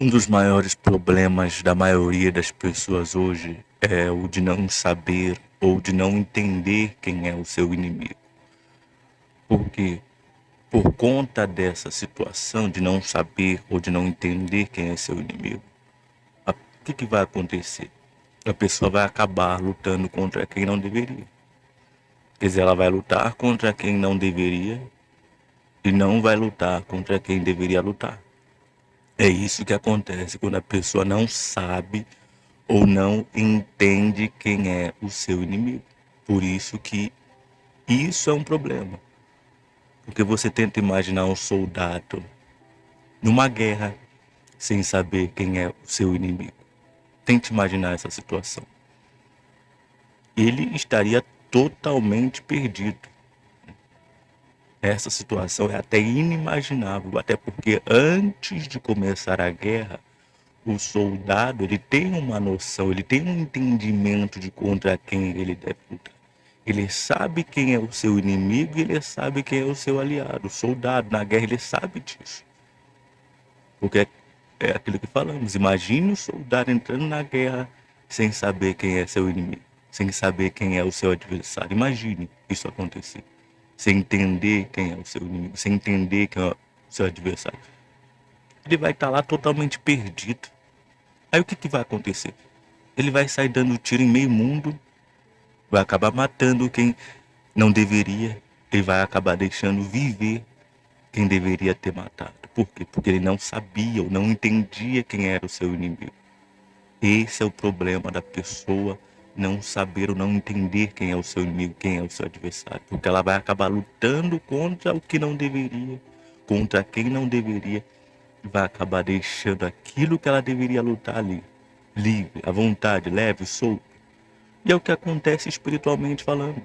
Um dos maiores problemas da maioria das pessoas hoje é o de não saber ou de não entender quem é o seu inimigo. Porque, por conta dessa situação de não saber ou de não entender quem é seu inimigo, o que vai acontecer? A pessoa vai acabar lutando contra quem não deveria. Quer dizer, ela vai lutar contra quem não deveria e não vai lutar contra quem deveria lutar. É isso que acontece quando a pessoa não sabe ou não entende quem é o seu inimigo. Por isso que isso é um problema. Porque você tenta imaginar um soldado numa guerra sem saber quem é o seu inimigo. Tente imaginar essa situação. Ele estaria totalmente perdido. Essa situação é até inimaginável, até porque antes de começar a guerra, o soldado ele tem uma noção, ele tem um entendimento de contra quem ele deve lutar. Ele sabe quem é o seu inimigo e ele sabe quem é o seu aliado. O soldado na guerra ele sabe disso. Porque é aquilo que falamos. Imagine o soldado entrando na guerra sem saber quem é seu inimigo, sem saber quem é o seu adversário. Imagine isso acontecer. Sem entender quem é o seu inimigo, sem entender quem é o seu adversário. Ele vai estar lá totalmente perdido. Aí o que vai acontecer? Ele vai sair dando tiro em meio mundo, vai acabar matando quem não deveria, ele vai acabar deixando viver quem deveria ter matado. Por quê? Porque ele não sabia ou não entendia quem era o seu inimigo. Esse é o problema da pessoa não saber ou não entender quem é o seu inimigo, quem é o seu adversário. Porque ela vai acabar lutando contra o que não deveria, contra quem não deveria, e vai acabar deixando aquilo que ela deveria lutar ali, livre, à vontade, leve, solto. E é o que acontece espiritualmente falando.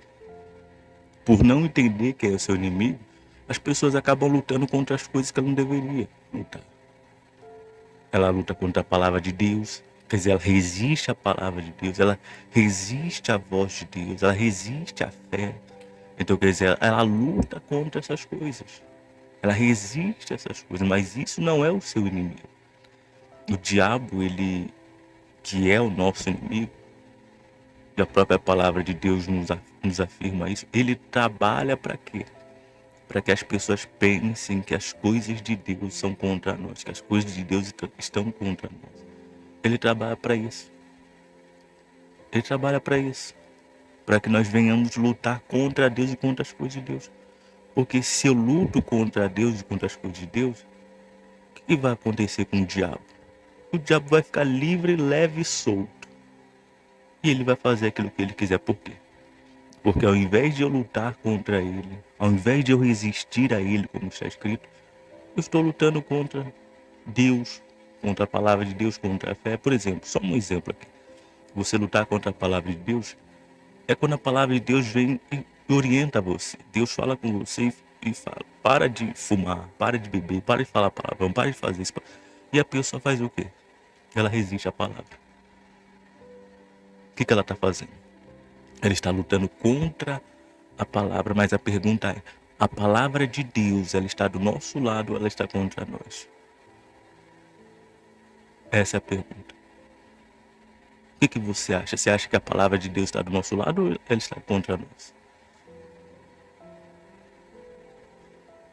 Por não entender quem é o seu inimigo, as pessoas acabam lutando contra as coisas que ela não deveria lutar. Ela luta contra a palavra de Deus, quer dizer, ela resiste à palavra de Deus, ela resiste à voz de Deus, ela resiste à fé. Então, quer dizer, ela luta contra essas coisas. Ela resiste a essas coisas, mas isso não é o seu inimigo. O diabo, ele, que é o nosso inimigo, e a própria palavra de Deus nos afirma isso, ele trabalha para quê? Para que as pessoas pensem que as coisas de Deus são contra nós, que as coisas de Deus estão contra nós. Ele trabalha para isso. Ele trabalha para isso. Para que nós venhamos lutar contra Deus e contra as coisas de Deus. Porque se eu luto contra Deus e contra as coisas de Deus, o que vai acontecer com o diabo? O diabo vai ficar livre, leve e solto. E ele vai fazer aquilo que ele quiser. Por quê? Porque ao invés de eu lutar contra ele, ao invés de eu resistir a ele, como está escrito, eu estou lutando contra Deus, contra a palavra de Deus, contra a fé. Por exemplo, só um exemplo aqui. Você lutar contra a palavra de Deus é quando a palavra de Deus vem e orienta você. Deus fala com você e fala, para de fumar, para de beber, para de falar palavrão, para de fazer isso. E a pessoa faz o quê? Ela resiste à palavra. O que ela está fazendo? Ela está lutando contra a palavra, mas a pergunta é, a palavra de Deus, ela está do nosso lado ou ela está contra nós? Essa é a pergunta. O que você acha? Você acha que a palavra de Deus está do nosso lado ou ela está contra nós?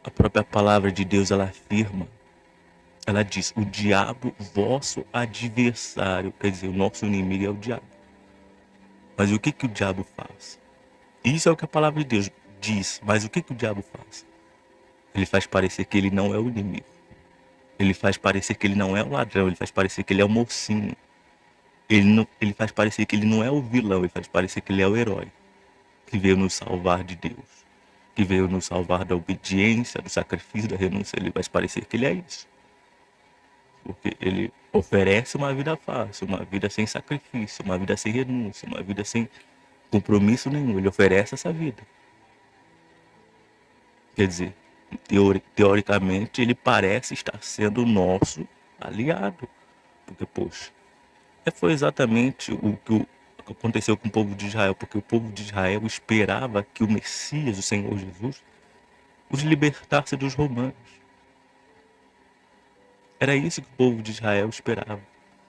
A própria palavra de Deus, ela afirma, ela diz, o diabo, vosso adversário, quer dizer, o nosso inimigo é o diabo. Mas o que o diabo faz? Isso é o que a palavra de Deus diz, mas o que o diabo faz? Ele faz parecer que ele não é o inimigo. Ele faz parecer que ele não é o ladrão, ele faz parecer que ele é o mocinho. Ele faz parecer que ele não é o vilão, ele faz parecer que ele é o herói. Que veio nos salvar de Deus. Que veio nos salvar da obediência, do sacrifício, da renúncia. Ele faz parecer que ele é isso. Porque ele oferece uma vida fácil, uma vida sem sacrifício, uma vida sem renúncia, uma vida sem compromisso nenhum. Ele oferece essa vida. Quer dizer, teoricamente, ele parece estar sendo o nosso aliado. Porque, poxa, foi exatamente o que aconteceu com o povo de Israel. Porque o povo de Israel esperava que o Messias, o Senhor Jesus, os libertasse dos romanos. Era isso que o povo de Israel esperava.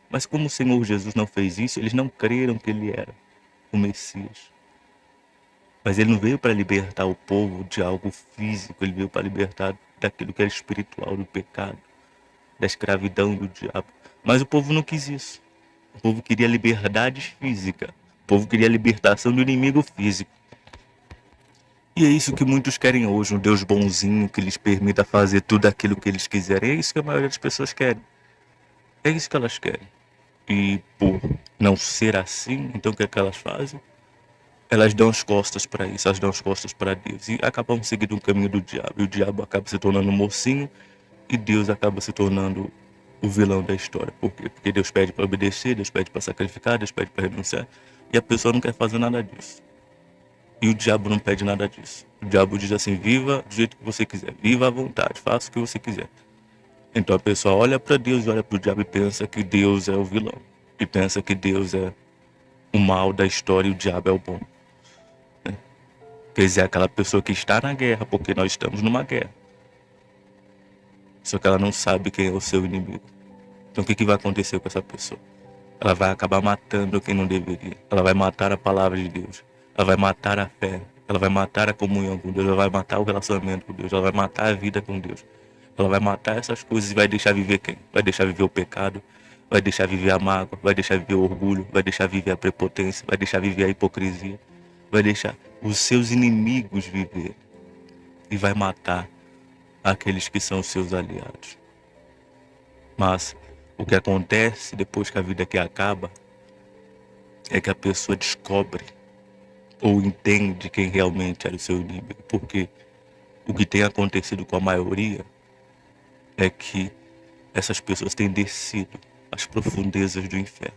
Mas como o Senhor Jesus não fez isso, eles não creram que ele era o Messias. Mas ele não veio para libertar o povo de algo físico, ele veio para libertar daquilo que era espiritual, do pecado, da escravidão do diabo. Mas o povo não quis isso. O povo queria liberdade física. O povo queria a libertação do inimigo físico. E é isso que muitos querem hoje, um Deus bonzinho que lhes permita fazer tudo aquilo que eles quiserem. É isso que a maioria das pessoas querem. É isso que elas querem. E por não ser assim, então o que é que elas fazem? Elas dão as costas para isso, elas dão as costas para Deus e acabam seguindo o caminho do diabo. E o diabo acaba se tornando um mocinho e Deus acaba se tornando o vilão da história. Por quê? Porque Deus pede para obedecer, Deus pede para sacrificar, Deus pede para renunciar e a pessoa não quer fazer nada disso. E o diabo não pede nada disso. O diabo diz assim: viva do jeito que você quiser, viva à vontade, faça o que você quiser. Então a pessoa olha para Deus e olha para o diabo e pensa que Deus é o vilão. E pensa que Deus é o mal da história e o diabo é o bom. Quer dizer, aquela pessoa que está na guerra, porque nós estamos numa guerra. Só que ela não sabe quem é o seu inimigo. Então o que vai acontecer com essa pessoa? Ela vai acabar matando quem não deveria. Ela vai matar a palavra de Deus. Ela vai matar a fé. Ela vai matar a comunhão com Deus. Ela vai matar o relacionamento com Deus. Ela vai matar a vida com Deus. Ela vai matar essas coisas e vai deixar viver quem? Vai deixar viver o pecado. Vai deixar viver a mágoa. Vai deixar viver o orgulho. Vai deixar viver a prepotência. Vai deixar viver a hipocrisia. Vai deixar os seus inimigos viver. E vai matar aqueles que são seus aliados. Mas o que acontece depois que a vida aqui acaba é que a pessoa descobre ou entende quem realmente era o seu inimigo. Porque o que tem acontecido com a maioria é que essas pessoas têm descido às profundezas do inferno.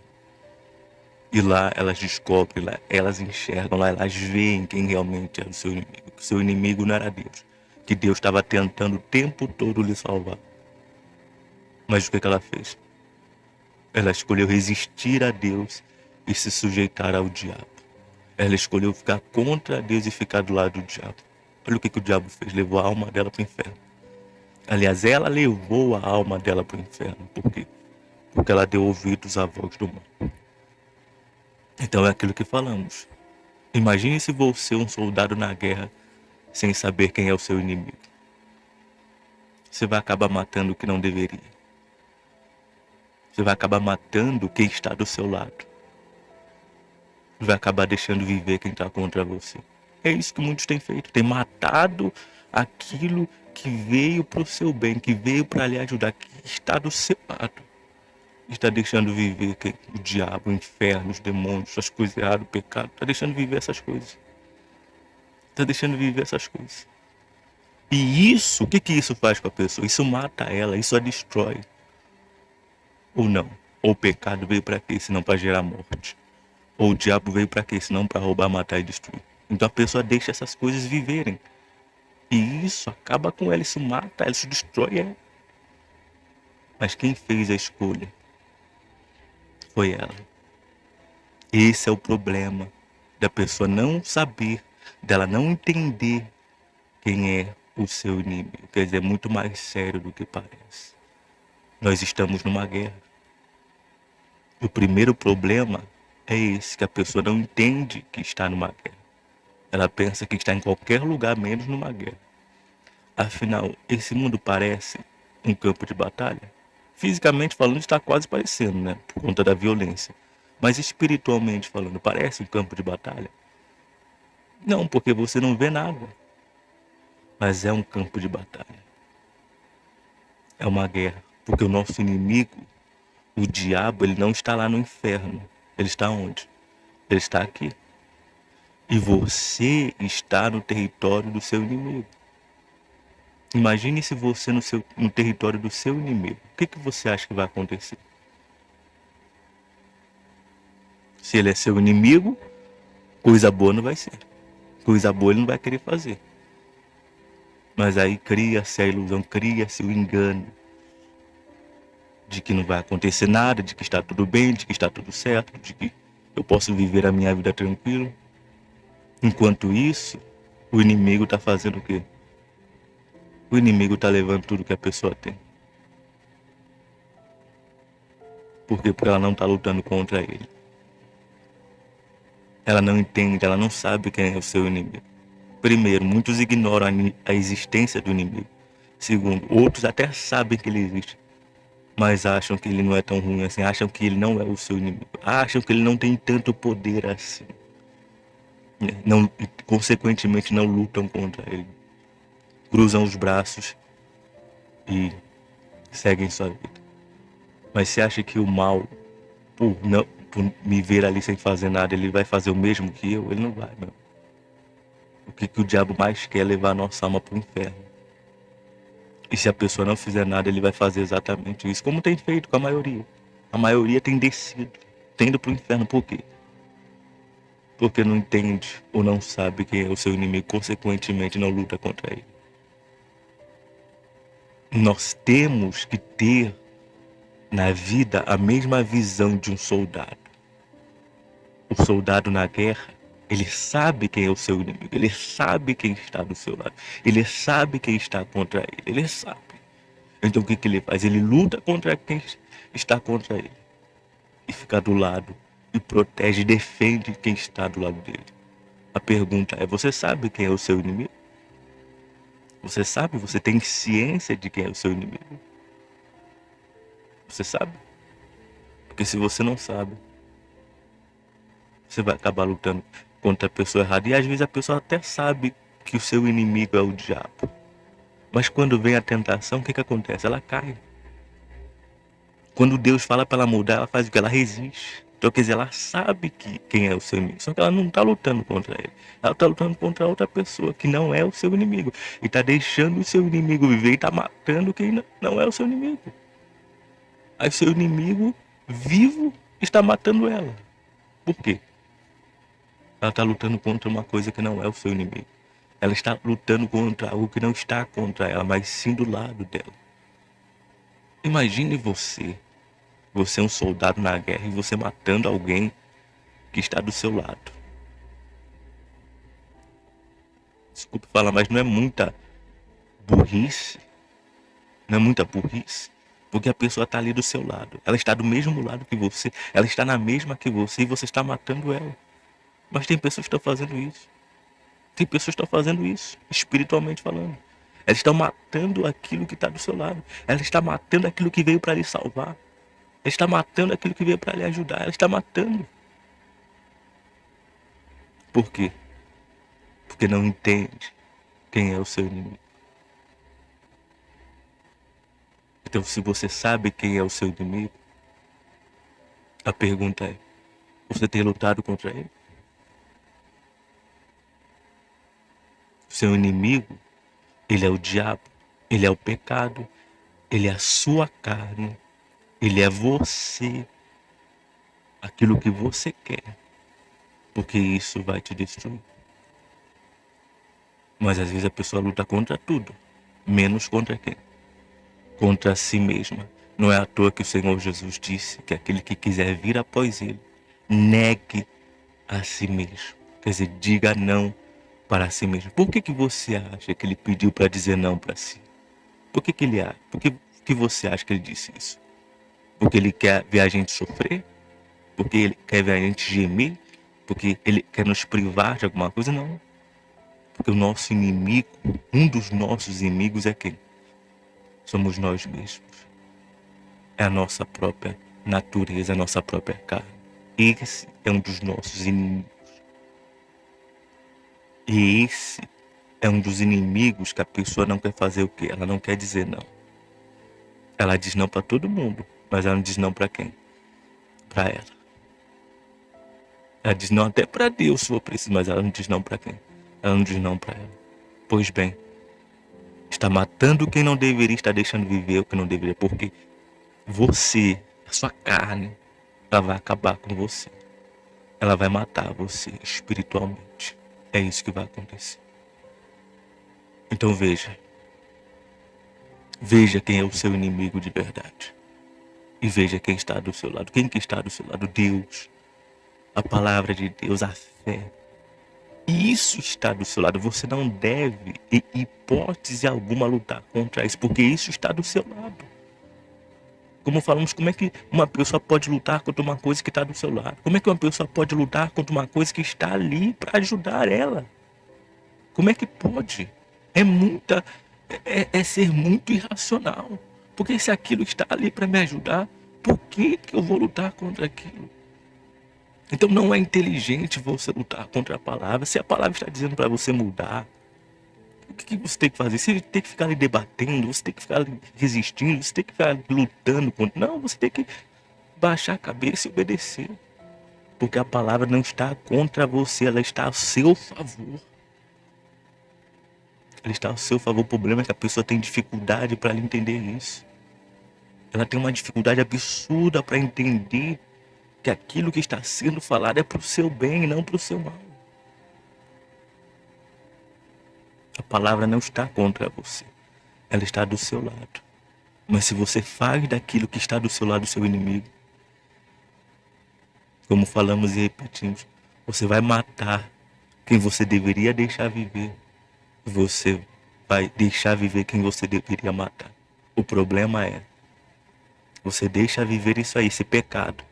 E lá elas descobrem, lá elas enxergam, lá elas veem quem realmente era o seu inimigo. Que o seu inimigo não era Deus. Que Deus estava tentando o tempo todo lhe salvar. Mas o que ela fez? Ela escolheu resistir a Deus e se sujeitar ao diabo. Ela escolheu ficar contra Deus e ficar do lado do diabo. Olha o que o diabo fez, levou a alma dela para o inferno. Aliás, ela levou a alma dela para o inferno. Por quê? Porque ela deu ouvidos à voz do mal. Então é aquilo que falamos. Imagine se você é um soldado na guerra sem saber quem é o seu inimigo. Você vai acabar matando o que não deveria. Você vai acabar matando quem está do seu lado. Vai acabar deixando viver quem está contra você. É isso que muitos têm feito. Tem matado aquilo que veio para o seu bem, que veio para lhe ajudar, que está do seu lado. Está deixando viver o diabo, o inferno, os demônios, as coisas erradas, o pecado. Está deixando viver essas coisas. Está deixando viver essas coisas. E isso, o que isso faz com a pessoa? Isso mata ela, isso a destrói. Ou não? Ou o pecado veio para quê? Senão para gerar morte. Ou o diabo veio para quê? Senão para roubar, matar e destruir. Então a pessoa deixa essas coisas viverem. E isso acaba com ela, isso mata ela, isso destrói ela. Mas quem fez a escolha foi ela. Esse é o problema da pessoa não saber, dela não entender quem é o seu inimigo. Quer dizer, é muito mais sério do que parece. Nós estamos numa guerra. O primeiro problema é esse, que a pessoa não entende que está numa guerra. Ela pensa que está em qualquer lugar menos numa guerra. Afinal, esse mundo parece um campo de batalha? Fisicamente falando, está quase parecendo, né? Por conta da violência. Mas espiritualmente falando, parece um campo de batalha? Não, porque você não vê nada. Mas é um campo de batalha. É uma guerra. Porque o nosso inimigo, o diabo, ele não está lá no inferno. Ele está onde? Ele está aqui. E você está no território do seu inimigo. Imagine se você no território do seu inimigo. O que você acha que vai acontecer? Se ele é seu inimigo, coisa boa não vai ser. Coisa boa ele não vai querer fazer. Mas aí cria-se a ilusão, cria-se o engano de que não vai acontecer nada, de que está tudo bem, de que está tudo certo, de que eu posso viver a minha vida tranquilo. Enquanto isso, o inimigo está fazendo o quê? O inimigo está levando tudo que a pessoa tem. Por quê? Porque ela não está lutando contra ele. Ela não entende, ela não sabe quem é o seu inimigo. Primeiro, muitos ignoram a existência do inimigo. Segundo, outros até sabem que ele existe, mas acham que ele não é tão ruim assim, acham que ele não é o seu inimigo, acham que ele não tem tanto poder assim. Não, consequentemente, não lutam contra ele. Cruzam os braços e seguem sua vida. Mas você acha que o mal, por me ver ali sem fazer nada, ele vai fazer o mesmo que eu? Ele não vai, meu. O que o diabo mais quer é levar a nossa alma para o inferno. E se a pessoa não fizer nada, ele vai fazer exatamente isso, como tem feito com a maioria. A maioria tem descido, tem ido para o inferno. Por quê? Porque não entende ou não sabe quem é o seu inimigo, consequentemente não luta contra ele. Nós temos que ter na vida a mesma visão de um soldado. O soldado na guerra, ele sabe quem é o seu inimigo, ele sabe quem está do seu lado, ele sabe quem está contra ele, ele sabe. Então o que ele faz? Ele luta contra quem está contra ele e fica do lado e protege, defende quem está do lado dele. A pergunta é: você sabe quem é o seu inimigo? Você sabe? Você tem ciência de quem é o seu inimigo? Você sabe? Porque se você não sabe, você vai acabar lutando contra a pessoa errada. E às vezes a pessoa até sabe que o seu inimigo é o diabo. Mas quando vem a tentação, o que acontece? Ela cai. Quando Deus fala para ela mudar, ela faz o que? Ela resiste. Então, quer dizer, ela sabe quem é o seu inimigo. Só que ela não está lutando contra ele. Ela está lutando contra outra pessoa que não é o seu inimigo. E está deixando o seu inimigo viver e está matando quem não é o seu inimigo. Aí o seu inimigo vivo está matando ela. Por quê? Ela está lutando contra uma coisa que não é o seu inimigo. Ela está lutando contra algo que não está contra ela, mas sim do lado dela. Imagine você é um soldado na guerra e você matando alguém que está do seu lado. Desculpe falar, mas não é muita burrice? Não é muita burrice? Porque a pessoa está ali do seu lado. Ela está do mesmo lado que você. Ela está na mesma que você e você está matando ela. Mas tem pessoas que estão fazendo isso. Tem pessoas que estão fazendo isso, espiritualmente falando. Elas estão matando aquilo que está do seu lado. Ela está matando aquilo que veio para lhe salvar. Ela está matando aquilo que veio para lhe ajudar. Ela está matando. Por quê? Porque não entende quem é o seu inimigo. Então, se você sabe quem é o seu inimigo, a pergunta é: você tem lutado contra ele? O seu inimigo, ele é o diabo, ele é o pecado, ele é a sua carne, ele é você, aquilo que você quer, porque isso vai te destruir. Mas às vezes a pessoa luta contra tudo, menos contra quem? Contra si mesma. Não é à toa que o Senhor Jesus disse que aquele que quiser vir após ele, negue a si mesmo. Quer dizer, diga não para si mesmo. Por que você acha que ele pediu para dizer não para si? Por que ele acha? Por que você acha que ele disse isso? Porque ele quer ver a gente sofrer? Porque ele quer ver a gente gemer? Porque ele quer nos privar de alguma coisa? Não. Porque o nosso inimigo, um dos nossos inimigos é quem? Somos nós mesmos. É a nossa própria natureza, a nossa própria carne. Esse é um dos nossos inimigos. E esse é um dos inimigos que a pessoa não quer fazer o quê? Ela não quer dizer não. Ela diz não para todo mundo, mas ela não diz não para quem? Para ela. Ela diz não até para Deus, se for preciso, mas ela não diz não para quem? Ela não diz não para ela. Pois bem, está matando quem não deveria, está deixando viver o que não deveria, porque você, a sua carne, ela vai acabar com você. Ela vai matar você espiritualmente. É isso que vai acontecer. Então veja quem é o seu inimigo de verdade. E veja quem está do seu lado. Quem que está do seu lado? Deus. A palavra de Deus, a fé. E isso está do seu lado. Você não deve, em hipótese alguma, lutar contra isso, porque isso está do seu lado. Como falamos, como é que uma pessoa pode lutar contra uma coisa que está do seu lado? Como é que uma pessoa pode lutar contra uma coisa que está ali para ajudar ela? Como é que pode? É muita, é ser muito irracional. Porque se aquilo está ali para me ajudar, por que que eu vou lutar contra aquilo? Então não é inteligente você lutar contra a palavra. Se a palavra está dizendo para você mudar, o que você tem que fazer? Você tem que ficar ali debatendo, você tem que ficar ali resistindo, você tem que ficar lutando contra. Não, você tem que baixar a cabeça e obedecer. Porque a palavra não está contra você, ela está a seu favor. Ela está a seu favor. O problema é que a pessoa tem dificuldade para entender isso. Ela tem uma dificuldade absurda para entender que aquilo que está sendo falado é para o seu bem e não para o seu mal. A palavra não está contra você, ela está do seu lado. Mas se você faz daquilo que está do seu lado o seu inimigo, como falamos e repetimos, você vai matar quem você deveria deixar viver. Você vai deixar viver quem você deveria matar. O problema é, você deixa viver isso aí, esse pecado.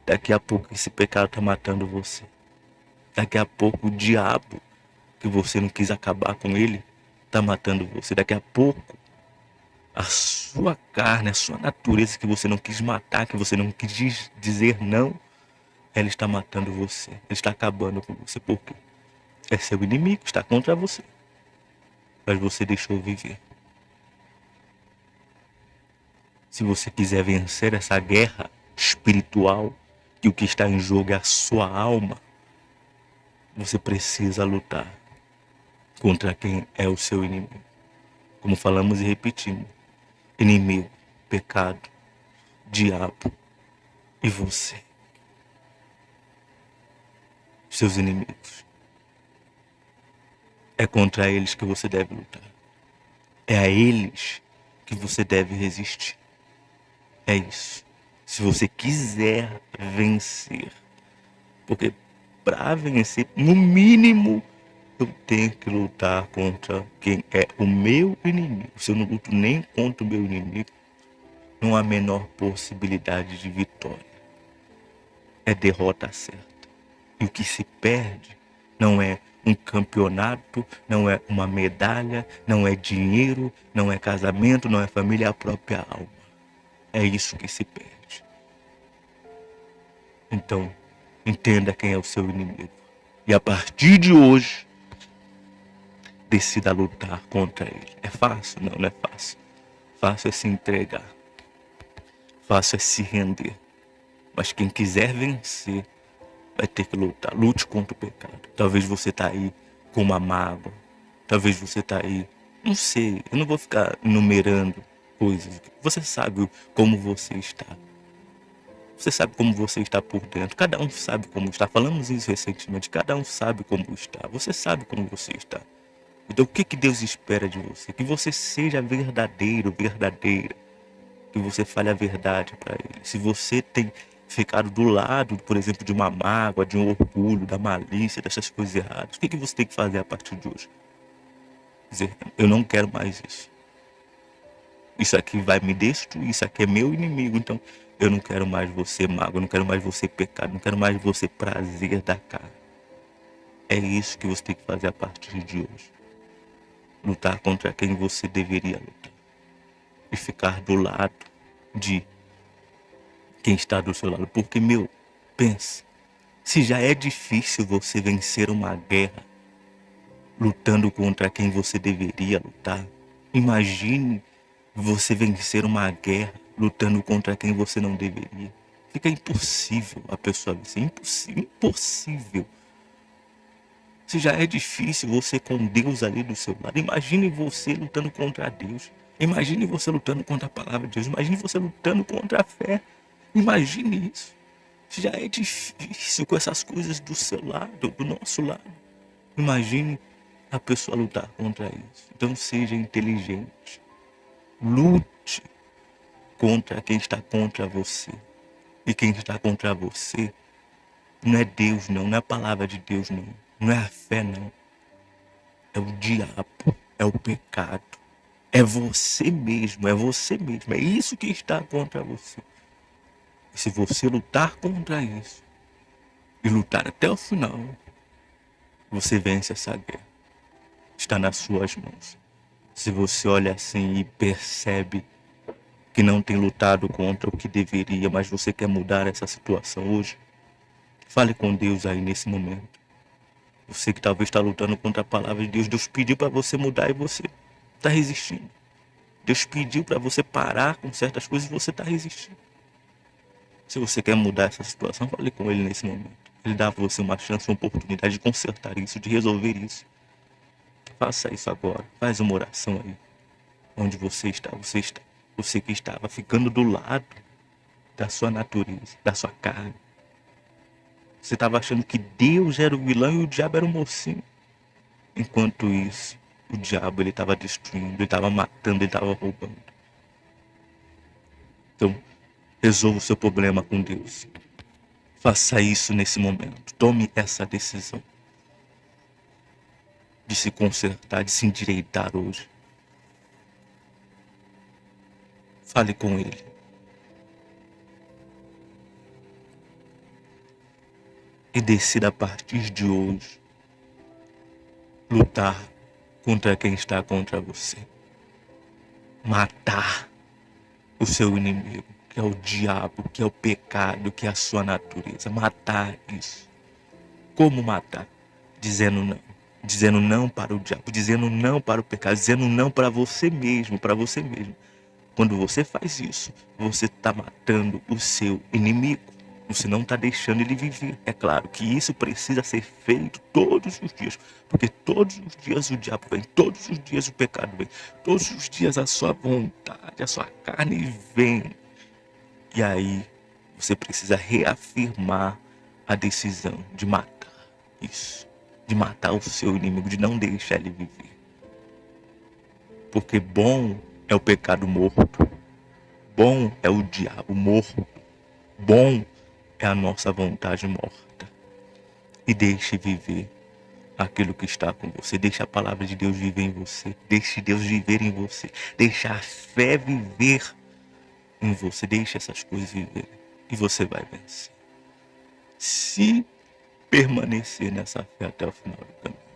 Daqui a pouco esse pecado está matando você. Daqui a pouco o diabo, que você não quis acabar com ele, está matando você. Daqui a pouco a sua carne, a sua natureza que você não quis matar, que você não quis dizer não, ela está matando você. Ela está acabando com você. Por quê? É seu inimigo, está contra você. Mas você deixou viver. Se você quiser vencer essa guerra espiritual, que o que está em jogo é a sua alma, você precisa lutar contra quem é o seu inimigo. Como falamos e repetimos, inimigo, pecado, diabo e você. Seus inimigos. É contra eles que você deve lutar. É a eles que você deve resistir. É isso. Se você quiser vencer. Porque para vencer, no mínimo, eu tenho que lutar contra quem é o meu inimigo. Se eu não luto nem contra o meu inimigo, não há a menor possibilidade de vitória. É derrota certa. E o que se perde não é um campeonato, não é uma medalha, não é dinheiro, não é casamento, não é família, é a própria alma. É isso que se perde. Então, entenda quem é o seu inimigo. E a partir de hoje, decida lutar contra ele. É fácil? Não, não é fácil. Fácil é se entregar. Fácil é se render. Mas quem quiser vencer, vai ter que lutar. Lute contra o pecado. Talvez você tá aí com uma mágoa. Talvez você tá aí, não sei, eu não vou ficar numerando coisas. Você sabe como você está. Você sabe como você está por dentro. Cada um sabe como está. Falamos isso recentemente. Cada um sabe como está. Você sabe como você está. Então o que que Deus espera de você? Que você seja verdadeiro, verdadeira. Que você fale a verdade para ele. Se você tem ficado do lado, por exemplo, de uma mágoa, de um orgulho, da malícia, dessas coisas erradas, o que que você tem que fazer a partir de hoje? Dizer, eu não quero mais isso. Isso aqui vai me destruir, isso aqui é meu inimigo, então eu não quero mais você mágoa, eu não quero mais você pecado, não quero mais você prazer da carne. É isso que você tem que fazer a partir de hoje. Lutar contra quem você deveria lutar. E ficar do lado de quem está do seu lado. Porque, pense, se já é difícil você vencer uma guerra lutando contra quem você deveria lutar, imagine você vencer uma guerra lutando contra quem você não deveria. Fica impossível a pessoa vencer. Impossível, impossível. Se já é difícil você com Deus ali do seu lado, imagine você lutando contra Deus. Imagine você lutando contra a palavra de Deus. Imagine você lutando contra a fé. Imagine isso. Se já é difícil com essas coisas do seu lado, do nosso lado. Imagine a pessoa lutar contra isso. Então seja inteligente. Lute contra quem está contra você. E quem está contra você não é Deus não, não é a palavra de Deus não é a fé não. É o diabo, é o pecado. É você mesmo, é você mesmo. É isso que está contra você. E se você lutar contra isso e lutar até o final, você vence essa guerra. Está nas suas mãos. Se você olha assim e percebe que não tem lutado contra o que deveria, mas você quer mudar essa situação hoje, fale com Deus aí nesse momento. Você que talvez está lutando contra a palavra de Deus, Deus pediu para você mudar e você está resistindo. Deus pediu para você parar com certas coisas e você está resistindo. Se você quer mudar essa situação, fale com Ele nesse momento. Ele dá a você uma chance, uma oportunidade de consertar isso, de resolver isso. Faça isso agora. Faz uma oração aí. Onde você está. Você que estava ficando do lado da sua natureza, da sua carne. Você estava achando que Deus era o vilão e o diabo era o mocinho. Enquanto isso, o diabo ele estava destruindo, ele estava matando, ele estava roubando. Então, resolva o seu problema com Deus. Faça isso nesse momento. Tome essa decisão de se consertar, de se endireitar hoje. Fale com Ele. E decida a partir de hoje lutar contra quem está contra você. Matar o seu inimigo, que é o diabo, que é o pecado, que é a sua natureza. Matar isso. Como matar? Dizendo não. Dizendo não para o diabo, dizendo não para o pecado, dizendo não para você mesmo, para você mesmo. Quando você faz isso, você está matando o seu inimigo. Você não está deixando ele viver. É claro que isso precisa ser feito todos os dias. Porque todos os dias o diabo vem, todos os dias o pecado vem, todos os dias a sua vontade, a sua carne vem. E aí você precisa reafirmar a decisão de matar isso. De matar o seu inimigo, de não deixar ele viver. Porque bom é o pecado morto. Bom é o diabo morto. Bom é a nossa vontade morta. E deixe viver aquilo que está com você. Deixe a palavra de Deus viver em você. Deixe Deus viver em você. Deixe a fé viver em você. Deixe essas coisas viverem. E você vai vencer. Se permanecer nessa fé até o final do caminho.